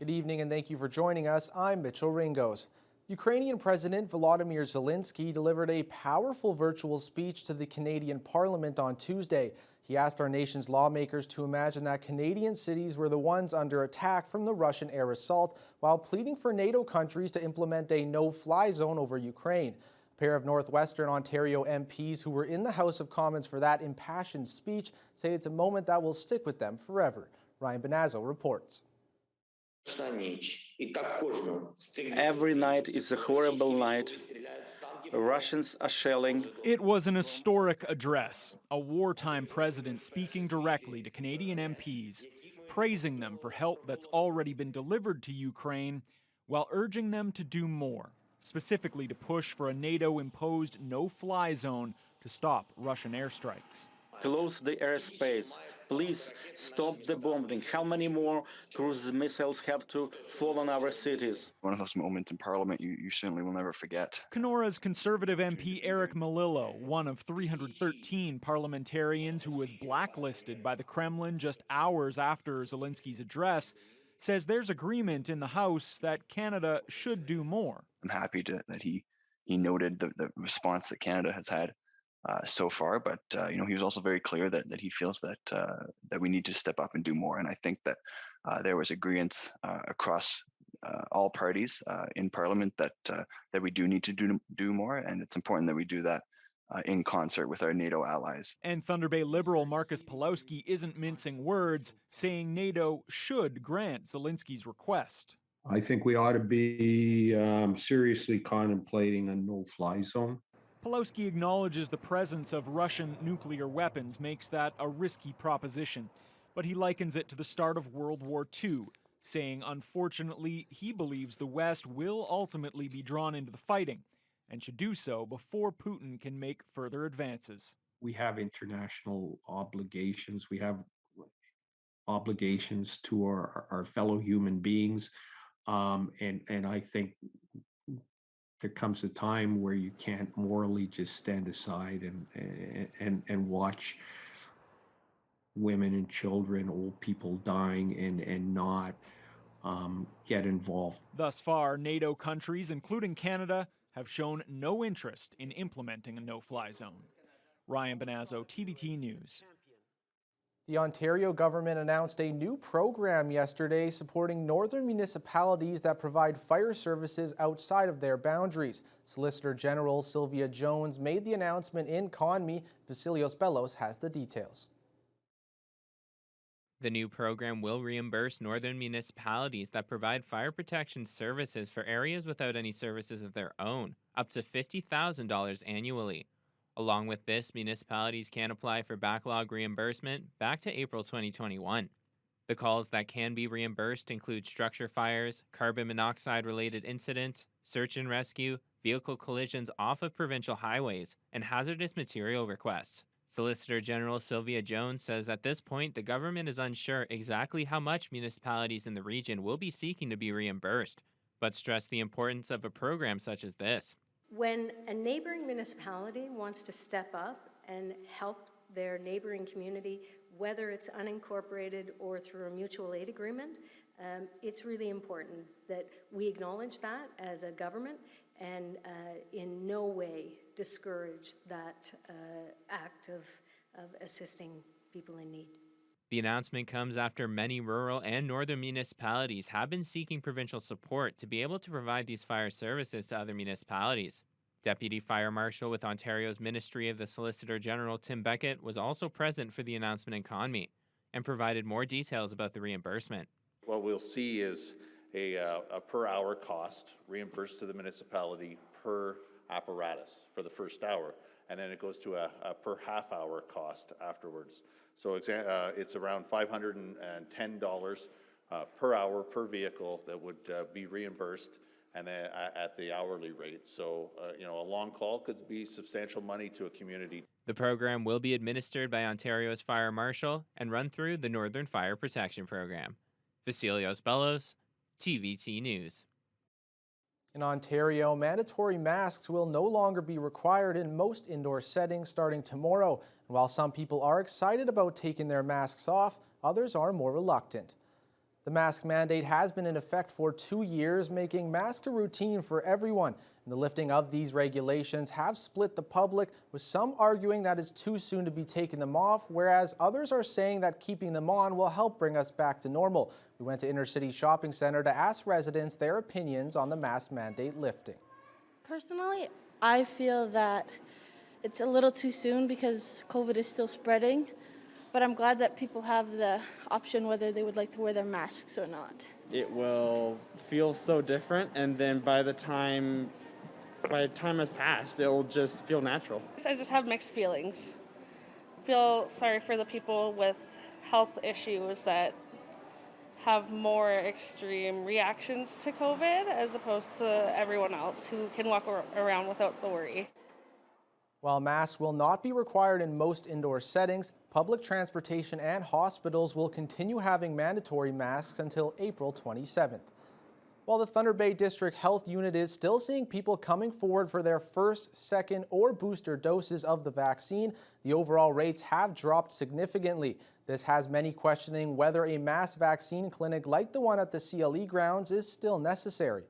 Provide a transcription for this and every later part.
Good evening and thank you for joining us. I'm Mitchell Ringos. Ukrainian President Volodymyr Zelenskyy delivered a powerful virtual speech to the Canadian Parliament on Tuesday. He asked our nation's lawmakers to imagine that Canadian cities were the ones under attack from the Russian air assault, while pleading for NATO countries to implement a no-fly zone over Ukraine. A pair of Northwestern Ontario MPs who were in the House of Commons for that impassioned speech say it's a moment that will stick with them forever. Ryan Benazzo reports. Every night is a horrible night. Russians are shelling. It was an historic address, a wartime president speaking directly to Canadian MPs, praising them for help that's already been delivered to Ukraine, while urging them to do more, specifically to push for a NATO-imposed no-fly zone to stop Russian airstrikes. Close the airspace. Please stop the bombing. How many more cruise missiles have to fall on our cities? One of those moments in Parliament you certainly will never forget. Canora's Conservative MP Eric Melillo, one of 313 parliamentarians who was blacklisted by the Kremlin just hours after Zelensky's address, says there's agreement in the House that Canada should do more. I'm happy that he noted the response that Canada has had so far, but he was also very clear that he feels that we need to step up and do more. And I think that there was agreement across all parties in Parliament that we do need to do more, and it's important that we do that in concert with our NATO allies. And Thunder Bay Liberal Marcus Pawlowski isn't mincing words, saying NATO should grant Zelensky's request. I think we ought to be seriously contemplating a no-fly zone. Pawlowski acknowledges the presence of Russian nuclear weapons makes that a risky proposition, but he likens it to the start of World War II, saying unfortunately he believes the West will ultimately be drawn into the fighting and should do so before Putin can make further advances. We have international obligations. We have obligations to our fellow human beings, and I think there comes a time where you can't morally just stand aside and watch women and children, old people dying and not get involved. Thus far, NATO countries, including Canada, have shown no interest in implementing a no-fly zone. Ryan Benazzo, TVT News. The Ontario government announced a new program yesterday supporting northern municipalities that provide fire services outside of their boundaries. Solicitor General Sylvia Jones made the announcement in Conmy. Vasilios Bellos has the details. The new program will reimburse northern municipalities that provide fire protection services for areas without any services of their own, up to $50,000 annually. Along with this, municipalities can apply for backlog reimbursement back to April 2021. The calls that can be reimbursed include structure fires, carbon monoxide-related incident, search and rescue, vehicle collisions off of provincial highways, and hazardous material requests. Solicitor General Sylvia Jones says at this point the government is unsure exactly how much municipalities in the region will be seeking to be reimbursed, but stressed the importance of a program such as this. When a neighboring municipality wants to step up and help their neighboring community, whether it's unincorporated or through a mutual aid agreement, it's really important that we acknowledge that as a government and in no way discourage that act of assisting people in need. The announcement comes after many rural and northern municipalities have been seeking provincial support to be able to provide these fire services to other municipalities. Deputy Fire Marshal with Ontario's Ministry of the Solicitor General Tim Beckett was also present for the announcement in Conmy and provided more details about the reimbursement. What we'll see is a per hour cost reimbursed to the municipality per apparatus for the first hour, and then it goes to a per half hour cost afterwards. So it's around $510 per hour per vehicle that would be reimbursed, and then at the hourly rate. So a long call could be substantial money to a community. The program will be administered by Ontario's Fire Marshal and run through the Northern Fire Protection Program. Vasilios Bellos, TVT News. In Ontario, mandatory masks will no longer be required in most indoor settings starting tomorrow. And while some people are excited about taking their masks off, others are more reluctant. The mask mandate has been in effect for 2 years, making mask a routine for everyone. And the lifting of these regulations have split the public, with some arguing that it's too soon to be taking them off, whereas others are saying that keeping them on will help bring us back to normal. We went to Inner City Shopping Center to ask residents their opinions on the mask mandate lifting. Personally, I feel that it's a little too soon because COVID is still spreading, but I'm glad that people have the option whether they would like to wear their masks or not. It will feel so different, and then by the time has passed, it'll just feel natural. I just have mixed feelings. I feel sorry for the people with health issues that have more extreme reactions to COVID as opposed to everyone else who can walk around without the worry. While masks will not be required in most indoor settings, public transportation and hospitals will continue having mandatory masks until April 27th. While the Thunder Bay District Health Unit is still seeing people coming forward for their first, second, or booster doses of the vaccine, the overall rates have dropped significantly. This has many questioning whether a mass vaccine clinic like the one at the CLE grounds is still necessary.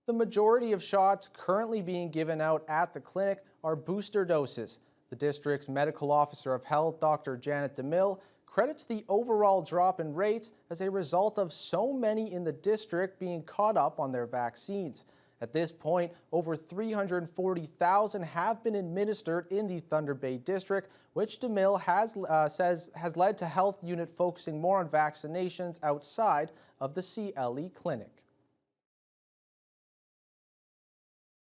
The majority of shots currently being given out at the clinic are booster doses. The district's medical officer of health, Dr. Janet DeMille, credits the overall drop in rates as a result of so many in the district being caught up on their vaccines. At this point, over 340,000 have been administered in the Thunder Bay District, which DeMille says has led to health unit focusing more on vaccinations outside of the CLE clinic.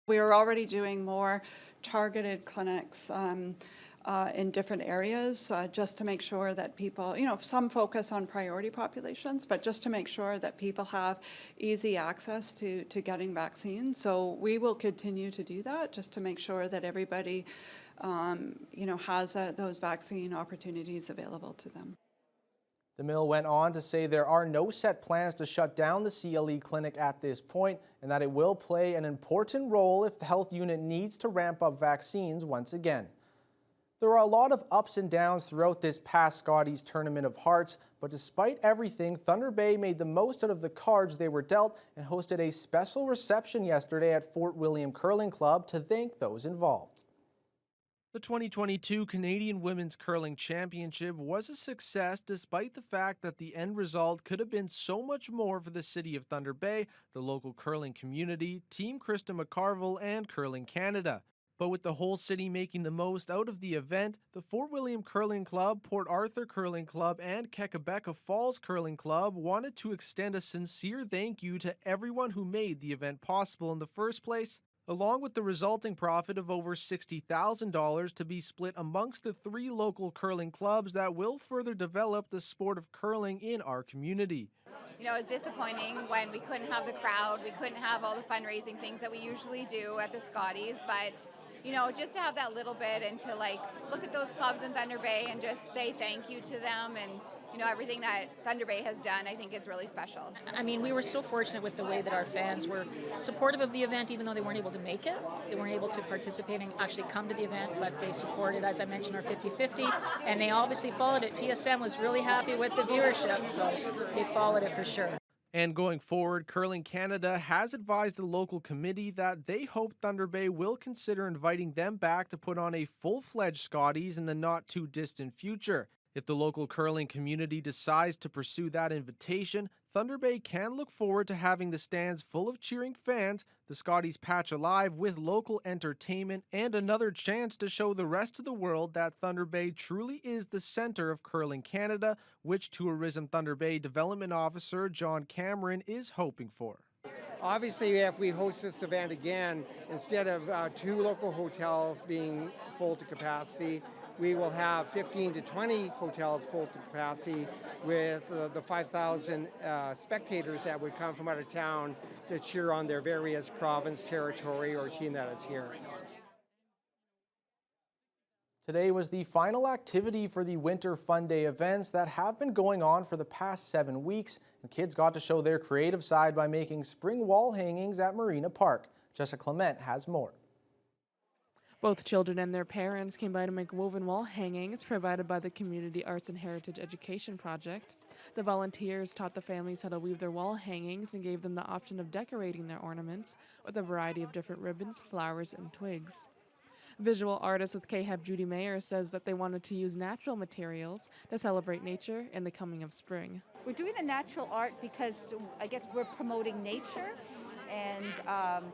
We are already doing more targeted clinics in different areas just to make sure that people, some focus on priority populations, but just to make sure that people have easy access to getting vaccines. So we will continue to do that just to make sure that everybody, has those vaccine opportunities available to them. DeMille went on to say there are no set plans to shut down the CLE clinic at this point, and that it will play an important role if the health unit needs to ramp up vaccines once again. There are a lot of ups and downs throughout this past Scottys Tournament of Hearts, but despite everything, Thunder Bay made the most out of the cards they were dealt and hosted a special reception yesterday at Fort William Curling Club to thank those involved. The 2022 Canadian Women's Curling Championship was a success despite the fact that the end result could have been so much more for the city of Thunder Bay, the local curling community, Team Krista McCarville, and Curling Canada. But with the whole city making the most out of the event, the Fort William Curling Club, Port Arthur Curling Club, and Kekabeka Falls Curling Club wanted to extend a sincere thank you to everyone who made the event possible in the first place, along with the resulting profit of over $60,000 to be split amongst the 3 local curling clubs that will further develop the sport of curling in our community. It was disappointing when we couldn't have the crowd, we couldn't have all the fundraising things that we usually do at the Scottys, but just to have that little bit and to look at those clubs in Thunder Bay and just say thank you to them and everything that Thunder Bay has done, I think it's really special. I mean, we were so fortunate with the way that our fans were supportive of the event, even though they weren't able to make it. They weren't able to participate and actually come to the event, but they supported, as I mentioned, our 50-50, and they obviously followed it. PSM was really happy with the viewership, so they followed it for sure. And going forward, Curling Canada has advised the local committee that they hope Thunder Bay will consider inviting them back to put on a full-fledged Scottys in the not-too-distant future. If the local curling community decides to pursue that invitation, Thunder Bay can look forward to having the stands full of cheering fans, the Scottys patch alive with local entertainment, and another chance to show the rest of the world that Thunder Bay truly is the center of Curling Canada, which Tourism Thunder Bay Development Officer John Cameron is hoping for. Obviously, if we host this event again, instead of 2 local hotels being full to capacity, we will have 15 to 20 hotels full to capacity with the 5,000 spectators that would come from out of town to cheer on their various province, territory, or team that is here. Today was the final activity for the Winter Fun Day events that have been going on for the past 7 weeks, and kids got to show their creative side by making spring wall hangings at Marina Park. Jessica Clement has more. Both children and their parents came by to make woven wall hangings provided by the Community Arts and Heritage Education Project. The volunteers taught the families how to weave their wall hangings and gave them the option of decorating their ornaments with a variety of different ribbons, flowers, and twigs. Visual artist with KHEB Judy Mayer says that they wanted to use natural materials to celebrate nature and the coming of spring. We're doing the natural art because I guess we're promoting nature, and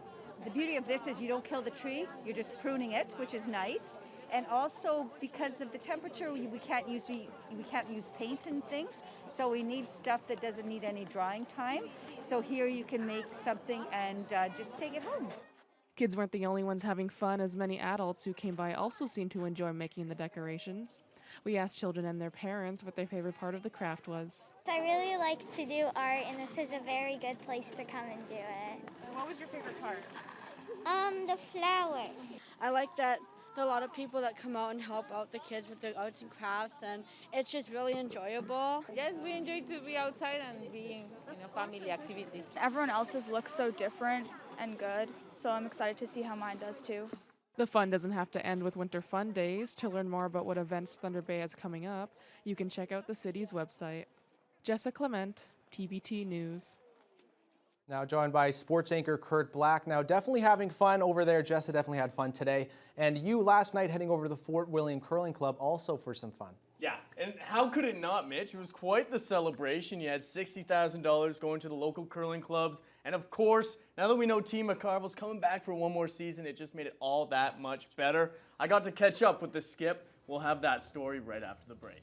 the beauty of this is you don't kill the tree, you're just pruning it, which is nice. And also because of the temperature, we can't use paint and things, so we need stuff that doesn't need any drying time. So here you can make something and just take it home. Kids weren't the only ones having fun, as many adults who came by also seemed to enjoy making the decorations. We asked children and their parents what their favorite part of the craft was. I really like to do art, and this is a very good place to come and do it. And what was your favorite part? The flowers. I like that there are a lot of people that come out and help out the kids with their arts and crafts, and it's just really enjoyable. Yes, we enjoy to be outside and be in a family activity. Everyone else's looks so different and good, so I'm excited to see how mine does too. The fun doesn't have to end with Winter Fun Days. To learn more about what events Thunder Bay has coming up, you can check out the city's website. Jessa Clement, TBT News. Now joined by sports anchor Kurt Black. Now definitely having fun over there. Jessa definitely had fun today. And you last night heading over to the Fort William Curling Club also for some fun. Yeah, and how could it not, Mitch? It was quite the celebration. You had $60,000 going to the local curling clubs. And of course, now that we know Team McCarville's coming back for one more season, it just made it all that much better. I got to catch up with the skip. We'll have that story right after the break.